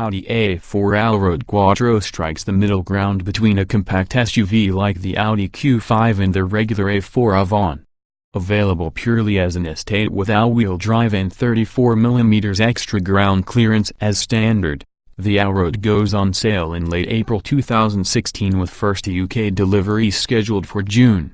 Audi A4 Allroad Quattro strikes the middle ground between a compact SUV like the Audi Q5 and the regular A4 Avant. Available purely as an estate with all-wheel drive and 34mm extra ground clearance as standard, the Allroad goes on sale in late April 2016 with first UK deliveries scheduled for June.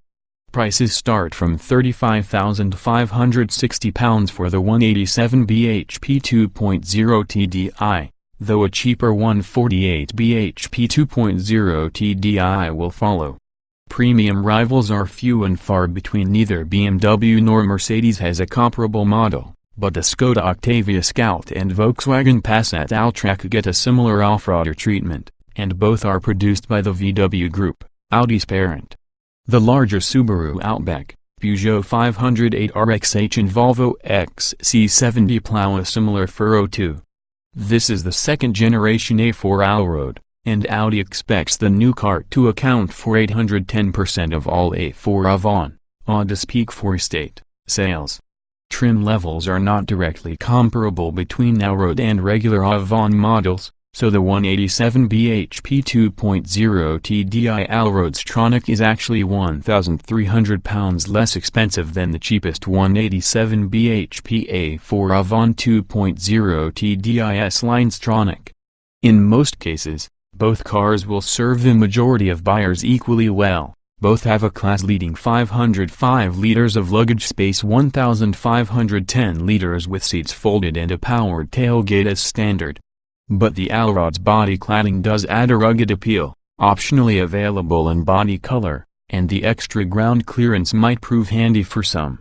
Prices start from £35,560 for the 187 bhp 2.0 TDI, though a cheaper 148 bhp 2.0 TDI will follow. Premium rivals are few and far between. Neither BMW nor Mercedes has a comparable model, but the Skoda Octavia Scout and Volkswagen Passat Alltrack get a similar off-roader treatment, and both are produced by the VW Group, Audi's parent. The larger Subaru Outback, Peugeot 508 RXH and Volvo XC70 plow a similar furrow too. This is the second-generation A4 Allroad, and Audi expects the new car to account for 810% of all A4 Avant, Audi's peak for-state, sales. Trim levels are not directly comparable between Allroad and regular Avant models, so the 187 bhp 2.0 TDI Allroad's tronic is actually £1,300 less expensive than the cheapest 187 bhp A4 Avant 2.0 TDI S-Line's tronic. In most cases, both cars will serve the majority of buyers equally well. Both have a class-leading 505 liters of luggage space, 1,510 liters with seats folded and a powered tailgate as standard. But the Allroad's body cladding does add a rugged appeal, optionally available in body color, and the extra ground clearance might prove handy for some.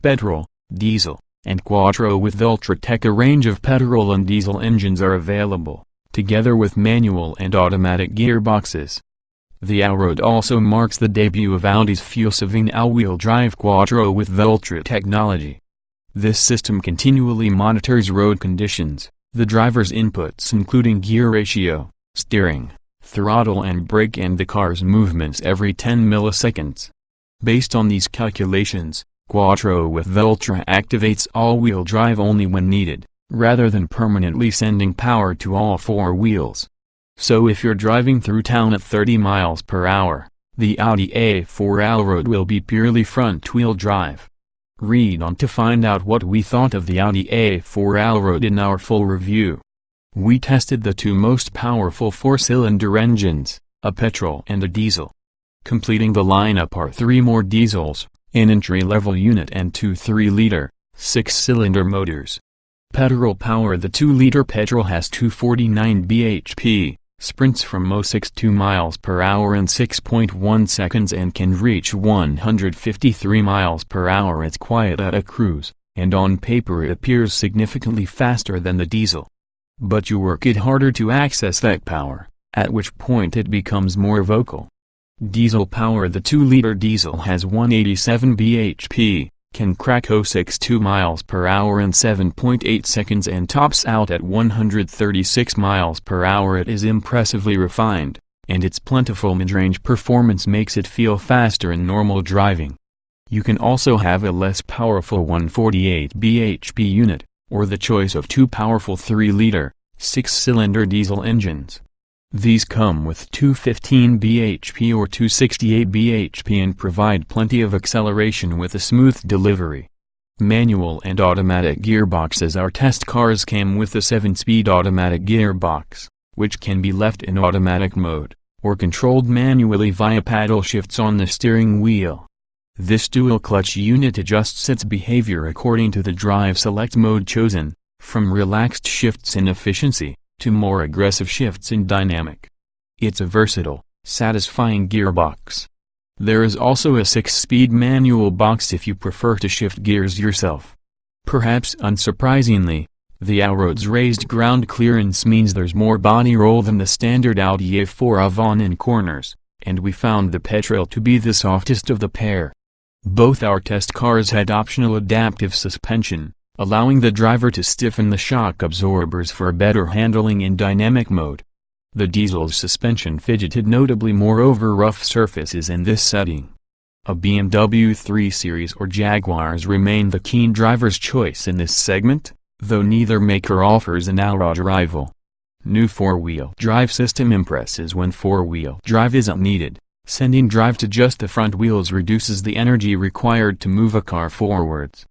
Petrol, diesel, and Quattro with Ultra-Tech. A range of petrol and diesel engines are available, together with manual and automatic gearboxes. The Allroad also marks the debut of Audi's fuel-saving all-wheel drive Quattro with the Ultra technology. This system continually monitors road conditions, the driver's inputs including gear ratio, steering, throttle and brake, and the car's movements every 10 milliseconds. Based on these calculations, Quattro with the Ultra activates all-wheel drive only when needed, rather than permanently sending power to all four wheels. So if you're driving through town at 30 miles per hour, the Audi A4 Allroad will be purely front-wheel drive. Read on to find out what we thought of the Audi A4 Allroad in our full review. We tested the two most powerful four-cylinder engines, a petrol and a diesel. Completing the lineup are three more diesels, an entry-level unit and two 3-liter, 6-cylinder motors. Petrol power: the 2-liter petrol has 249 bhp, sprints from 0-62 miles per hour in 6.1 seconds and can reach 153 miles per hour. It's quiet at a cruise, and on paper it appears significantly faster than the diesel. But you work it harder to access that power, at which point it becomes more vocal. Diesel power: the 2-liter diesel has 187 bhp, can crack 0-62 miles per hour in 7.8 seconds and tops out at 136 miles per hour. It is impressively refined, and its plentiful mid-range performance makes it feel faster in normal driving. You can also have a less powerful 148 bhp unit, or the choice of two powerful 3-liter, 6-cylinder diesel engines. These come with 215 bhp or 268 bhp and provide plenty of acceleration with a smooth delivery. Manual and automatic gearboxes: our test cars came with a 7-speed automatic gearbox, which can be left in automatic mode, or controlled manually via paddle shifts on the steering wheel. This dual-clutch unit adjusts its behavior according to the drive select mode chosen, from relaxed shifts in efficiency, to more aggressive shifts in dynamic. It's a versatile, satisfying gearbox. There is also a 6-speed manual box if you prefer to shift gears yourself. Perhaps unsurprisingly, the Allroad's raised ground clearance means there's more body roll than the standard Audi A4 Avant in corners, and we found the petrol to be the softest of the pair. Both our test cars had optional adaptive suspension, allowing the driver to stiffen the shock absorbers for better handling in dynamic mode. The diesel's suspension fidgeted notably more over rough surfaces in this setting. A BMW 3 Series or Jaguars remain the keen driver's choice in this segment, though neither maker offers an Allroad rival. New four-wheel drive system impresses when four-wheel drive isn't needed. Sending drive to just the front wheels reduces the energy required to move a car forwards.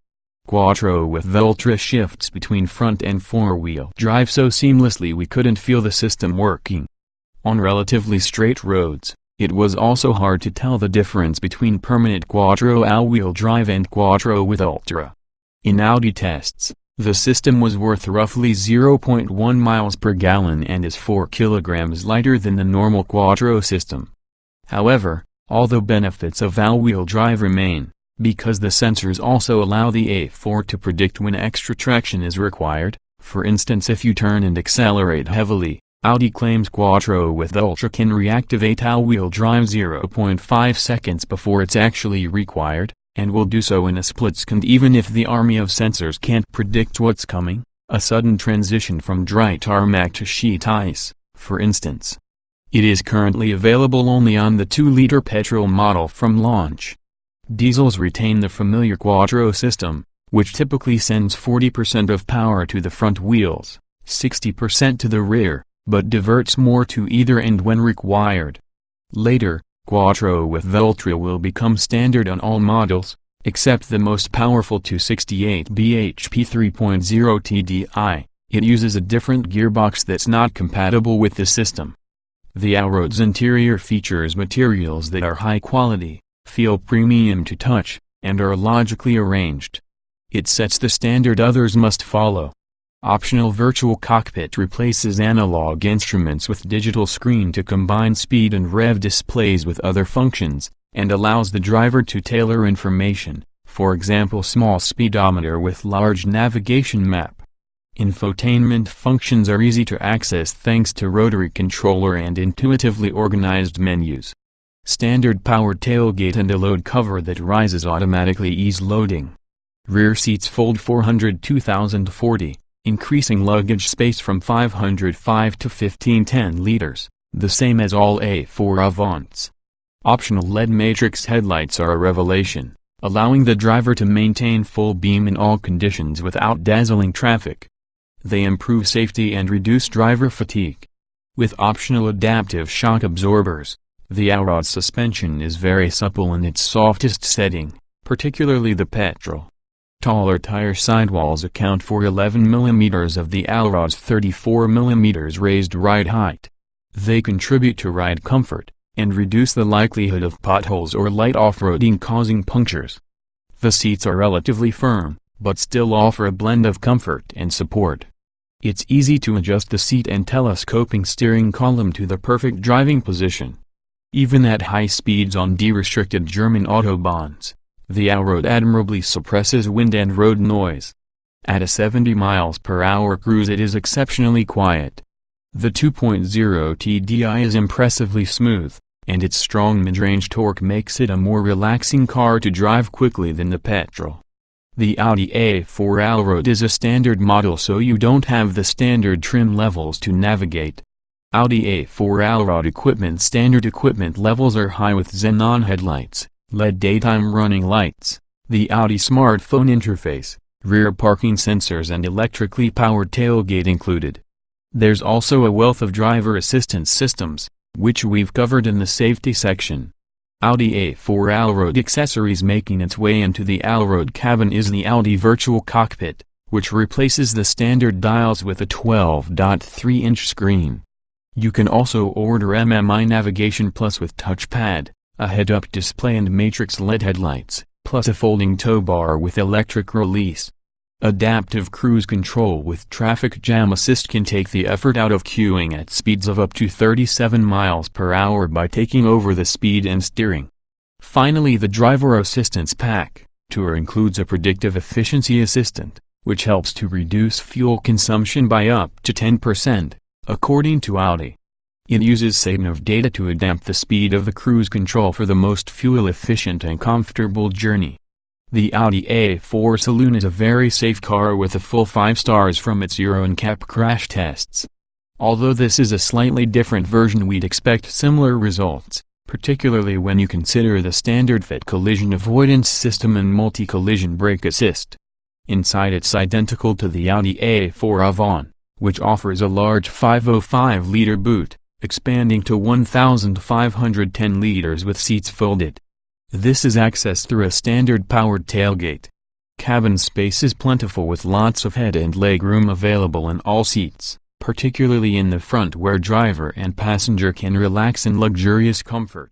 Quattro with Ultra shifts between front and four-wheel drive so seamlessly we couldn't feel the system working. On relatively straight roads, it was also hard to tell the difference between permanent Quattro all-wheel drive and Quattro with Ultra. In Audi tests, the system was worth roughly 0.1 miles per gallon and is 4 kilograms lighter than the normal Quattro system. However, all the benefits of all-wheel drive remain, because the sensors also allow the A4 to predict when extra traction is required. For instance, if you turn and accelerate heavily, Audi claims Quattro with Ultra can reactivate all-wheel drive 0.5 seconds before it's actually required, and will do so in a split second even if the army of sensors can't predict what's coming, a sudden transition from dry tarmac to sheet ice, for instance. It is currently available only on the 2-liter petrol model from launch. Diesels retain the familiar Quattro system, which typically sends 40% of power to the front wheels, 60% to the rear, but diverts more to either end when required. Later, Quattro with Ultra will become standard on all models, except the most powerful 268 bhp 3.0 TDI. It uses a different gearbox that's not compatible with the system. The Allroad's interior features materials that are high quality, feel premium to touch, and are logically arranged. It sets the standard others must follow. Optional virtual cockpit replaces analog instruments with digital screen to combine speed and rev displays with other functions, and allows the driver to tailor information, for example small speedometer with large navigation map. Infotainment functions are easy to access thanks to rotary controller and intuitively organized menus. Standard power tailgate and a load cover that rises automatically ease loading. Rear seats fold 402,040. Increasing luggage space from 505 to 1510 liters, the same as all A4 Avants. Optional LED matrix headlights are a revelation, allowing the driver to maintain full beam in all conditions without dazzling traffic. They improve safety and reduce driver fatigue. With optional adaptive shock absorbers, the Allroad suspension is very supple in its softest setting, particularly the petrol. Taller tire sidewalls account for 11 mm of the Allroad's 34 mm raised ride height. They contribute to ride comfort, and reduce the likelihood of potholes or light off-roading causing punctures. The seats are relatively firm, but still offer a blend of comfort and support. It's easy to adjust the seat and telescoping steering column to the perfect driving position. Even at high speeds on de-restricted German autobahns, the Allroad admirably suppresses wind and road noise. At a 70 miles per hour cruise it is exceptionally quiet. The 2.0 TDI is impressively smooth, and its strong mid-range torque makes it a more relaxing car to drive quickly than the petrol. The Audi A4 Allroad is a standard model so you don't have the standard trim levels to navigate. Audi A4 Allroad equipment standard equipment levels are high with xenon headlights, LED daytime running lights, the Audi smartphone interface, rear parking sensors and electrically powered tailgate included. There's also a wealth of driver assistance systems, which we've covered in the safety section. Audi A4 Allroad accessories making its way into the Allroad cabin is the Audi Virtual Cockpit, which replaces the standard dials with a 12.3-inch screen. You can also order MMI Navigation Plus with touchpad, a head-up display and matrix LED headlights, plus a folding tow bar with electric release. Adaptive cruise control with traffic jam assist can take the effort out of queuing at speeds of up to 37 miles per hour by taking over the speed and steering. Finally, the driver assistance pack tour includes a predictive efficiency assistant, which helps to reduce fuel consumption by up to 10%, according to Audi. It uses SatNav data to adapt the speed of the cruise control for the most fuel-efficient and comfortable journey. The Audi A4 Saloon is a very safe car with a full 5 stars from its Euro NCAP crash tests. Although this is a slightly different version, we'd expect similar results, particularly when you consider the standard fit collision avoidance system and multi-collision brake assist. Inside it's identical to the Audi A4 Avant, which offers a large 505-liter boot, expanding to 1,510 liters with seats folded. This is accessed through a standard powered tailgate. Cabin space is plentiful with lots of head and leg room available in all seats, particularly in the front where driver and passenger can relax in luxurious comfort.